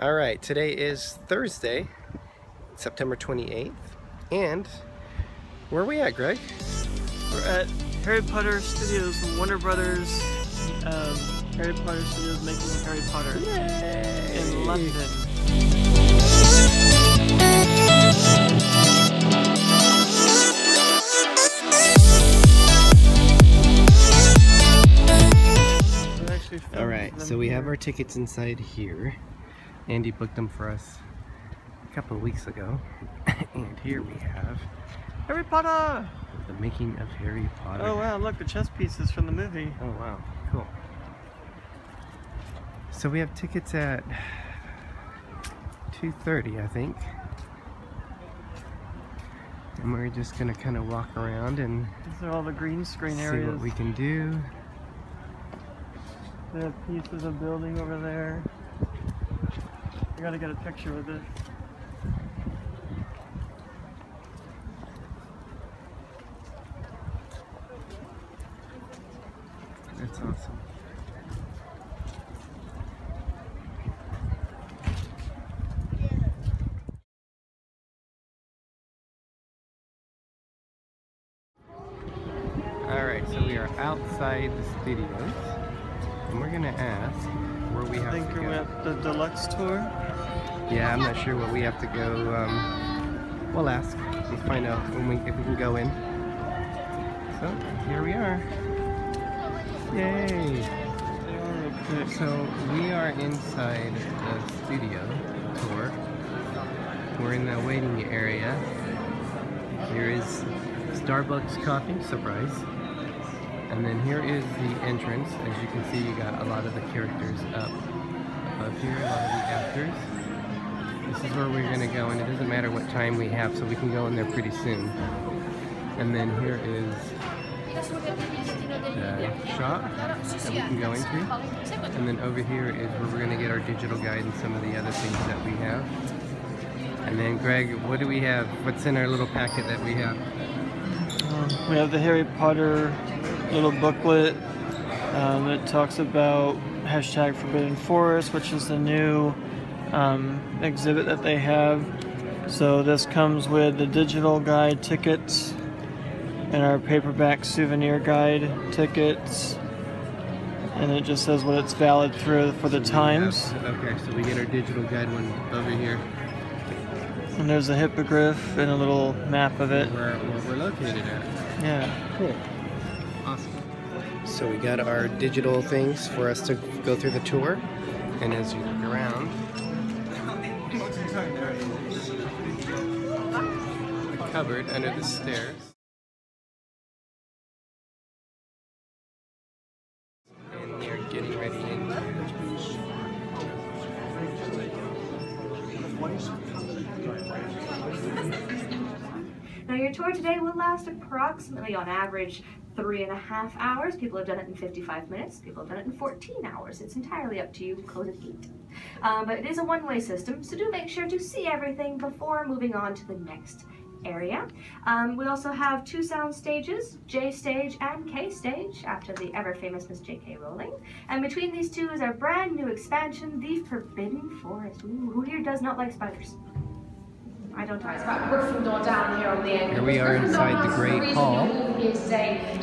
All right, today is Thursday, September 28th, and where are we at, Greg? We're at Harry Potter Studios, Warner Brothers, Harry Potter Studios making Harry Potter. Yay! In London. All right, so we have our tickets inside here. Andy booked them for us a couple of weeks ago. And here we have Harry Potter! The making of Harry Potter. Oh wow, look, the chess pieces from the movie. Oh wow, cool. So we have tickets at 2:30, I think. And we're just gonna kind of walk around and these are all the green screen see areas. what we can do. They have pieces of building over there. I gotta get a picture with it. That's awesome. Alright, so we are outside the studios. And we're gonna ask where we have to go. I think we're at the deluxe tour. Yeah, I'm not sure what we have to go. We'll ask and find out if we can go in. So here we are. Yay! So we are inside the studio tour. We're in the waiting area. Here is Starbucks coffee, surprise. And then here is the entrance. As you can see, you got a lot of the characters up above here, a lot of the actors. This is where we're going to go, and it doesn't matter what time we have, so we can go in there pretty soon. And then here is the shop that we can go into. And then over here is where we're going to get our digital guide and some of the other things that we have. And then Greg, what do we have? What's in our little packet that we have? We have the Harry Potter little booklet that talks about hashtag Forbidden Forest, which is the new exhibit that they have. So this comes with the digital guide tickets and our paperback souvenir guide tickets, and it just says what it's valid through for the times. Okay, so we get our digital guide one over here. And there's a hippogriff and a little map of it. Where we're located at. Yeah. Cool. Awesome. So we got our digital things for us to go through the tour. And as you look around, the cupboard under the stairs. And they're getting ready in. Now your tour today will last approximately on average 3.5 hours. People have done it in 55 minutes. People have done it in 14 hours. It's entirely up to you. We close at 8. But it is a one-way system, so do make sure to see everything before moving on to the next area. We also have 2 sound stages, J stage and K stage, after the ever-famous Miss J.K. Rowling. And between these two is our brand new expansion, the Forbidden Forest. Ooh, who here does not like spiders? I don't talk about Gryffindor down here on the end. Here we are inside the Great Hall. To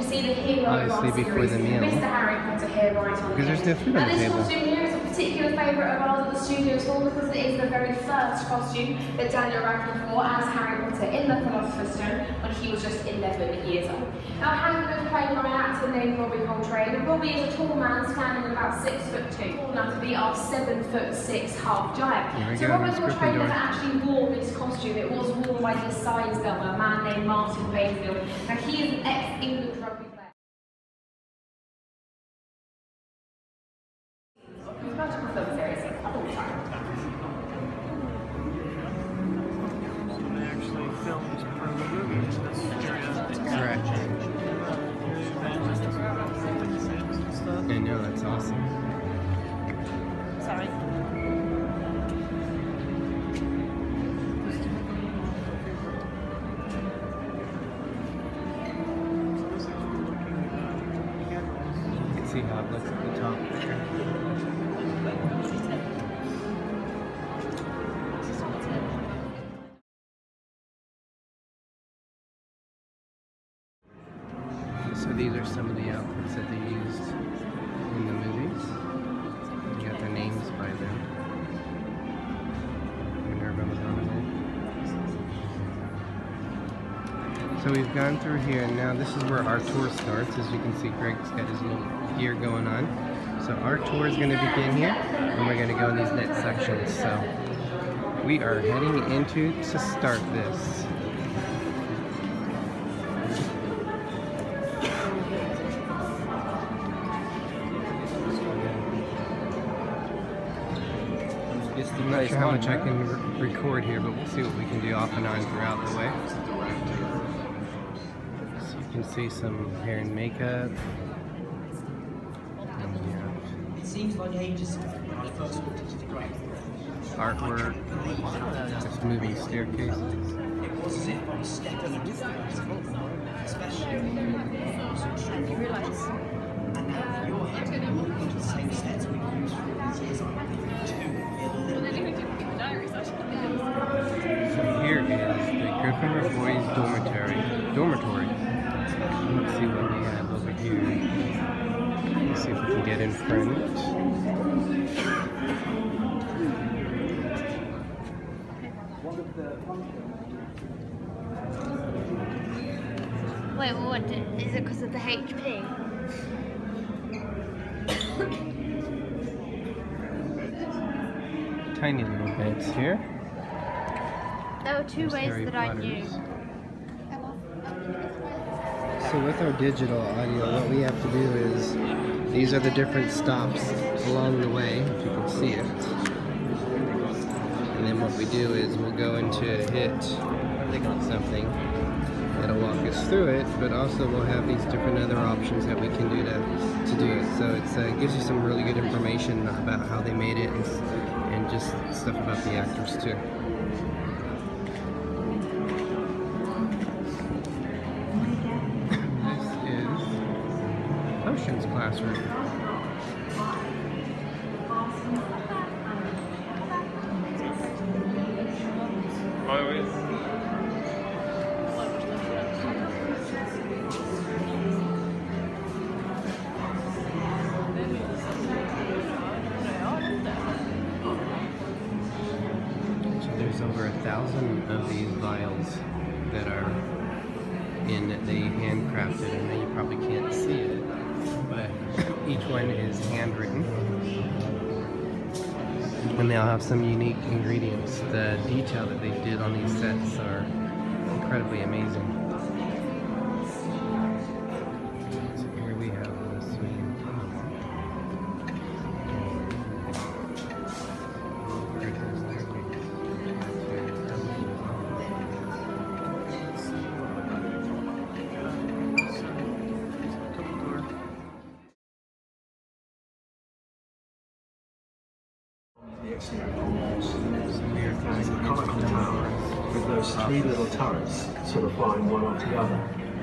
see the hero Obviously before the meal. Mr. Harry Potter here right on because there's no food on the table. This costume here is a particular favourite of ours at the Studios Hall because it is the very first costume that Daniel Radcliffe wore as Harry Potter in the Philosopher's Stone when he was just 11 years old. Now Harry was played by an actor named Robbie Coltrane, and Robbie is a tall man standing about 6'2", tall enough to be our 7'6" half giant. So Robbie Coltrane never actually wore this costume. It was worn by his size double, a man named Martin Bayfield. Now he is an ex-England rugby player. He's about to perform seriously all the time. So they actually filmed part of the movie in this area. Correct. I know, that's awesome. Sorry. are some of the outfits that they used in the movies. They got their names by them. So we've gone through here, and now this is where our tour starts. As you can see, Greg's got his little gear going on. So our tour is going to begin here, and we're going to go in these next sections. So we are heading into to start this. I'm not sure how much I can record here, but we'll see what we can do off and on throughout the way. So you can see some hair and makeup. And we have artwork, this movie staircase. So here is the Gryffindor Boys Dormitory. Let's see what we have over here. Let's see if we can get in front. Wait, what? Is it because of the HP? Tiny little beds here. There were two ways that I knew. So with our digital audio, what we have to do is, these are the different stops along the way, if you can see it. And then what we do is we'll go into hit something. It'll walk us through it, but also we'll have these different other options that we can do to do it. So it gives you some really good information about how they made it and just stuff about the actors too. This is Ocean's classroom. There's over 1,000 of these vials that are in that they handcrafted. I know you probably can't see it, but each one is handwritten. And they all have some unique ingredients. The detail that they did on these sets are incredibly amazing. So here we have the swimming pool. As a conical tower with those three little turrets sort of flying one off the other,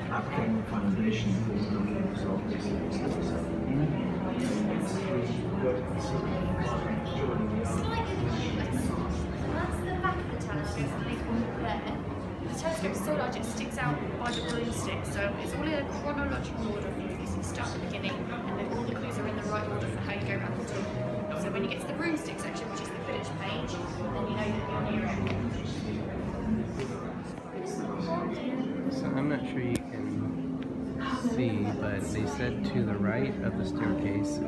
that became the foundation for the buildings of this city. That's the back of the telescope, the big one there. The telescope is so large it sticks out by the broomstick, so it's all in a chronological order for you. So you start at the beginning, and then all the clues are in the right order for how you go around the top. So when you get to the broomstick section, which is the village page, then you know you'll be on your own. So I'm not sure you can see, but they said to the right of the staircase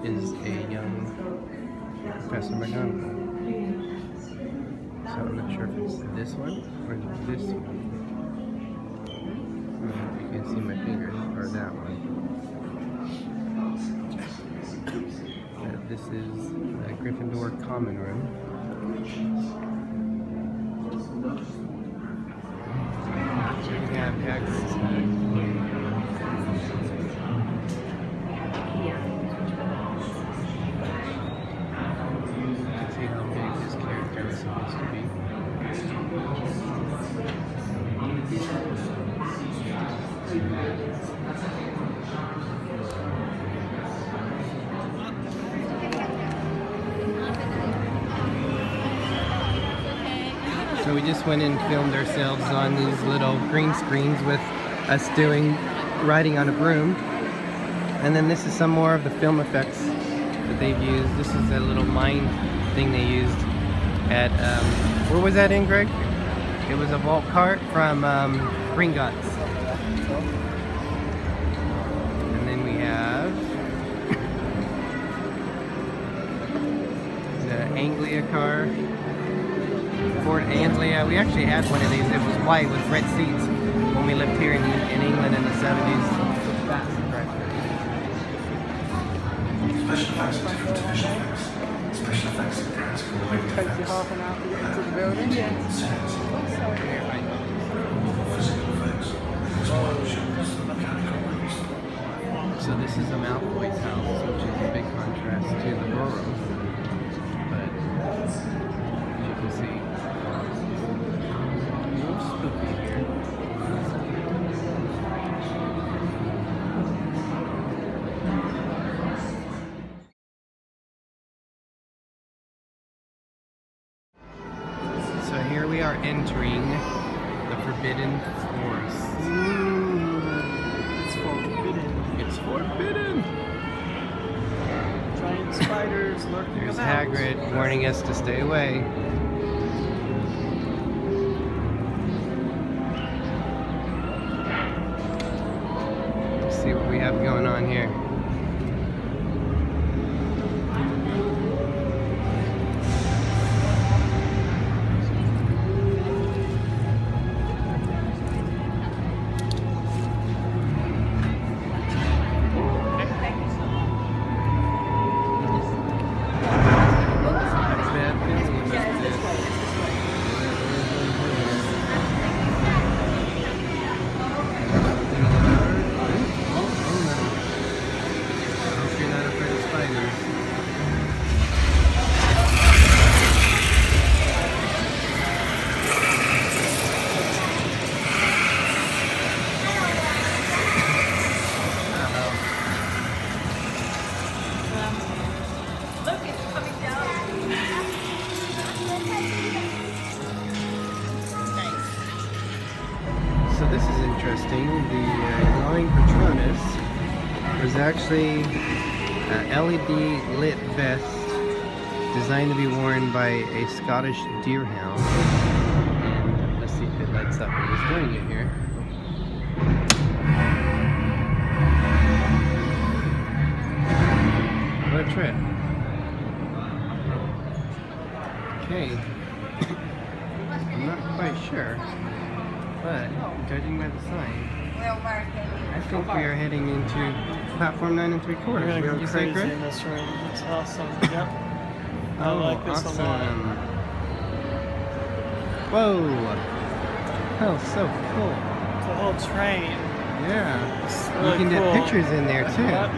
is a young Professor McGonagall. So I'm not sure if it's this one or this one. I don't know if you can see my fingers, or that one. This is the Gryffindor common room. We have Hagrid's hut. You can see how big this character is supposed to be. So we just went and filmed ourselves on these little green screens with us riding on a broom. And then this is some more of the film effects that they've used. This is a little mine thing they used at, where was that in, Greg? It was a vault cart from Gringotts. And then we have the Anglia car. Ford Anglia. We actually had one of these. It was white with red seats when we lived here in England in the 70s. Special effects are different to visual effects. Special effects are practical and Takes you half an hour to get to the building. physical effects. Explosions, mechanical moves. So this is a Malfoy's house, which is a big contrast to the Burrow. But as you can see, a little spooky here. So here we are entering the Forbidden Forest. It's forbidden. It's forbidden! Giant spiders lurking There's about. Hagrid warning us to stay away. Let's see what we have going on here. So this is interesting. The glowing Patronus was actually an LED lit vest designed to be worn by a Scottish deerhound. And let's see if it lights up when he's doing it here. What a trip. Okay. I'm not quite sure. But, judging by the sign, I think we are heading into platform 9 3/4. We're gonna What go did you say, crazy Greg? in this room. It's awesome. Yep. I Oh, like this awesome. a lot. Whoa! Oh, so cool. It's a whole train. Yeah. It's You really can cool. get pictures in there too. Yep.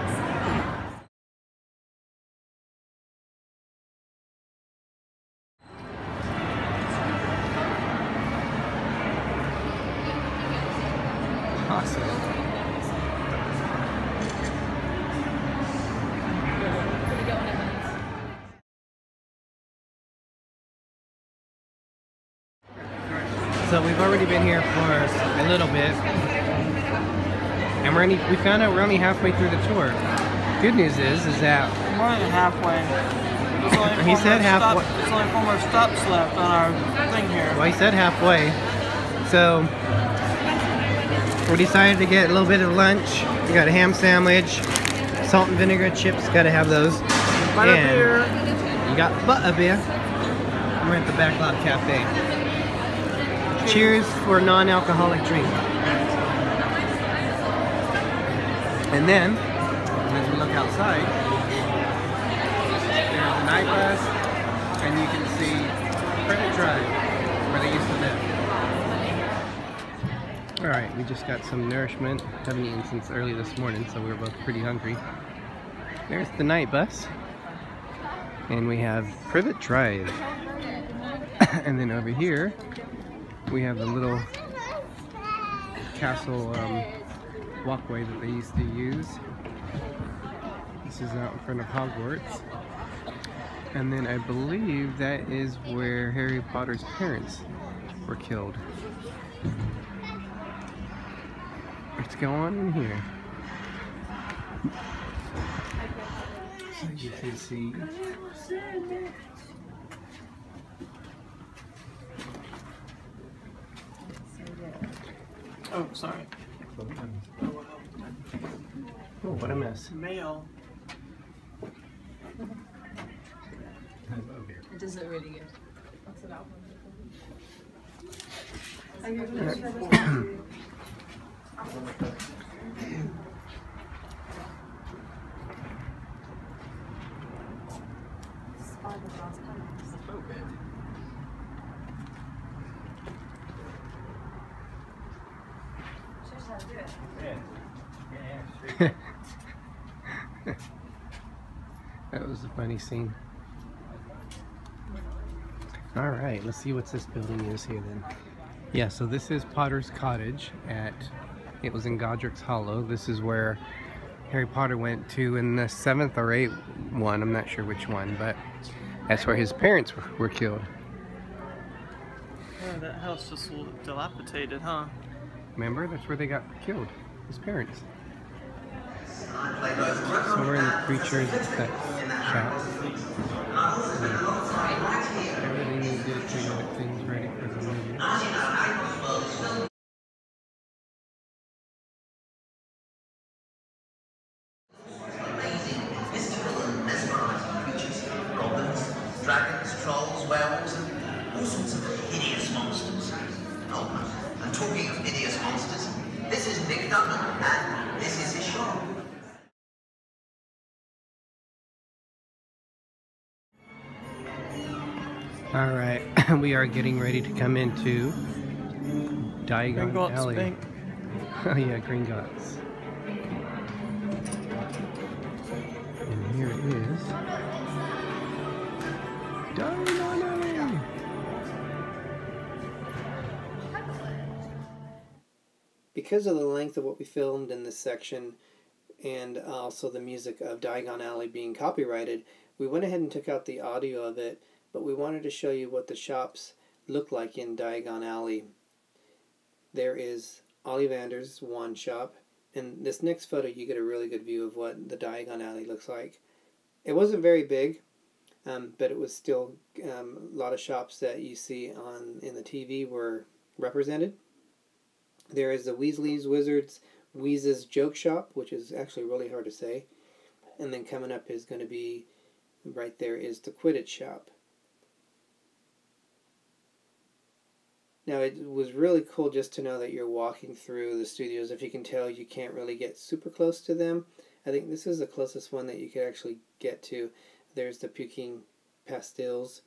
Awesome. So we've already been here for a little bit, and we found out we're only halfway through the tour. Good news is that More than halfway. There's only He four said more halfway. There's only 4 more stops left on our thing here. well, he said halfway. So we decided to get a little bit of lunch. We got a ham sandwich, salt and vinegar chips. Got to have those. Butterbeer. You got butterbeer. We're at the Backlot Cafe. Cheers for non-alcoholic drink. And then, as we look outside, there's the night bus, and you can see Privet Drive, where they used to live. Alright, we just got some nourishment. Haven't eaten since early this morning, so we were both pretty hungry. There's the night bus. And we have Privet Drive. And then over here, we have the little castle walkway that they used to use. This is out in front of Hogwarts. And then I believe that is where Harry Potter's parents were killed. Let's go on in here. So you can see. Oh, sorry. Oh, what a mess. Mail. It does look really good. That was a funny scene. All right, let's see what this building is here then. Yeah, so this is Potter's Cottage it was in Godric's Hollow. This is where Harry Potter went to in the 7th or 8th one, I'm not sure which one, but that's where his parents were killed. Oh, that house just looked dilapidated, huh? Remember, that's where they got killed, his parents. So we're in the Creatures shop. Everything they did to get things ready for the movie. Dragons, trolls, werewolves, and all sorts of hideous monsters. Oh, and talking of hideous monsters, this is Nick Dunham, and this is his shop. Alright, we are getting ready to come into Diagon Alley. Bank. Oh yeah, Gringotts. And here it is. Diagon Alley! Because of the length of what we filmed in this section, and also the music of Diagon Alley being copyrighted, we went ahead and took out the audio of it, but we wanted to show you what the shops look like in Diagon Alley. There is Ollivander's wand shop, and this next photo you get a really good view of what the Diagon Alley looks like. It wasn't very big, but it was still a lot of shops that you see in the TV were represented. There is the Weasley's Wizards Wheezes Joke Shop, which is actually really hard to say. And then coming up is going to be, right there is the Quidditch shop. Now it was really cool just to know that you're walking through the studios. If you can tell, you can't really get super close to them. I think this is the closest one that you could actually get to. There's the Puking Pastils.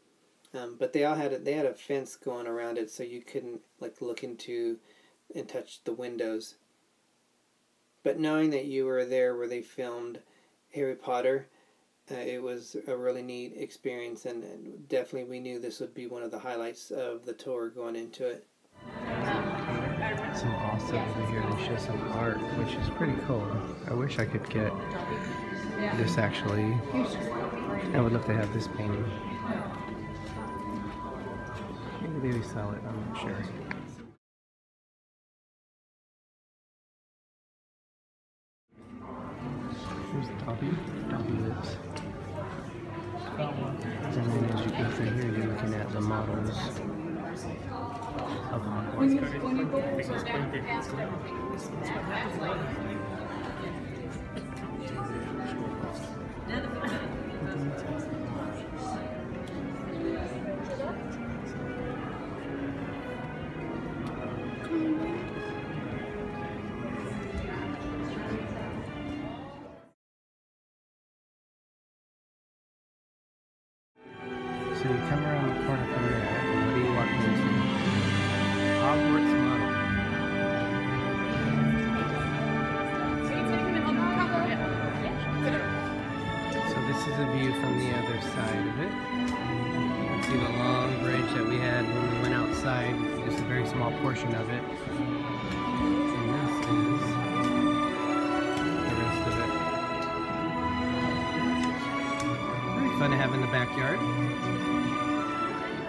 But they had a fence going around it, so you couldn't like look into and touch the windows. But knowing that you were there where they filmed Harry Potter, it was a really neat experience, and definitely we knew this would be one of the highlights of the tour going into it. Some awesome over here to show some art, which is pretty cool. I wish I could get this actually. I would love to have this painting. Maybe they sell it, I'm not sure. Here's Dobby lips. And then as you go through here, you're looking at the models of Hogwarts. So you come around the corner from there, and what are you walking into? Hogwarts model. So this is a view from the other side of it. You can see the long bridge that we had when we went outside, just a very small portion of it. And this is the rest of it. Very fun to have in the backyard.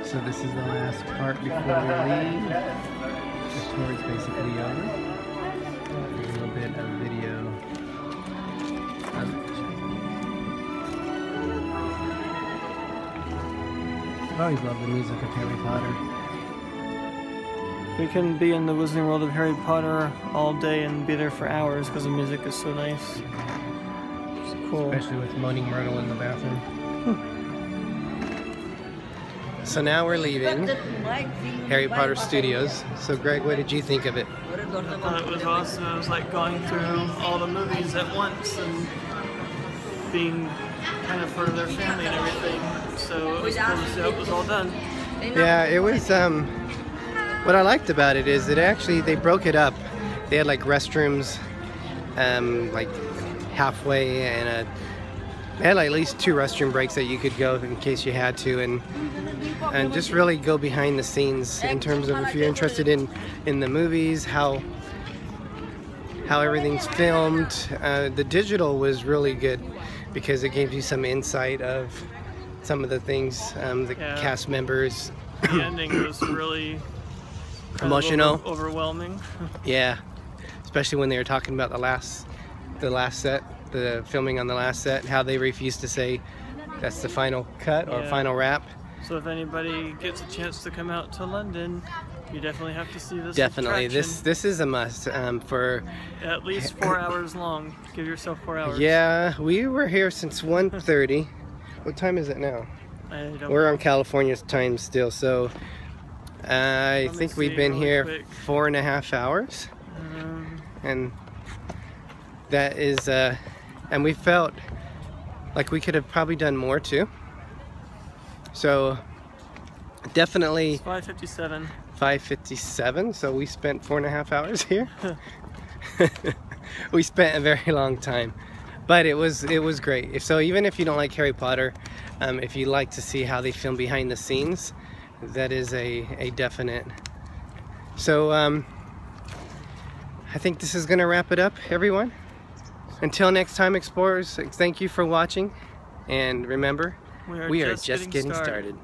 So this is the last part before we leave. The tour is basically over. A little bit of video I always love the music of Harry Potter. We can be in the Wizarding World of Harry Potter all day and be there for hours because the music is so nice. It's cool. Especially with Moaning Myrtle in the bathroom. So now we're leaving Harry Potter Studios. So Greg, what did you think of it? I thought it was awesome. It was like going through all the movies at once and being kind of part of their family and everything. So it was cool to see how it was all done. Yeah, it was, what I liked about it is that actually they broke it up. They had like restrooms, like halfway, and they had like at least 2 restroom breaks that you could go in case you had to, and just really go behind the scenes in terms of if you're interested in the movies, how everything's filmed. The digital was really good because it gave you some insight of some of the things, the cast members. The ending was really emotional, overwhelming. Yeah, especially when they were talking about the last set, the filming on the last set, how they refused to say that's the final cut or final wrap. So if anybody gets a chance to come out to London, you definitely have to see this. Definitely, attraction. this is a must for at least 4 hours long. Give yourself 4 hours. Yeah, we were here since 1:30. What time is it now? We're on California time still, so I think we've been here quick. 4.5 hours, and that is, and we felt like we could have probably done more too. So definitely. It's 5:57. 5:57. So we spent 4.5 hours here. We spent a very long time, but it was great. So even if you don't like Harry Potter, if you like to see how they film behind the scenes, that is a definite. So I think this is gonna wrap it up, everyone. Until next time, explorers, thank you for watching, and remember, we are just getting started.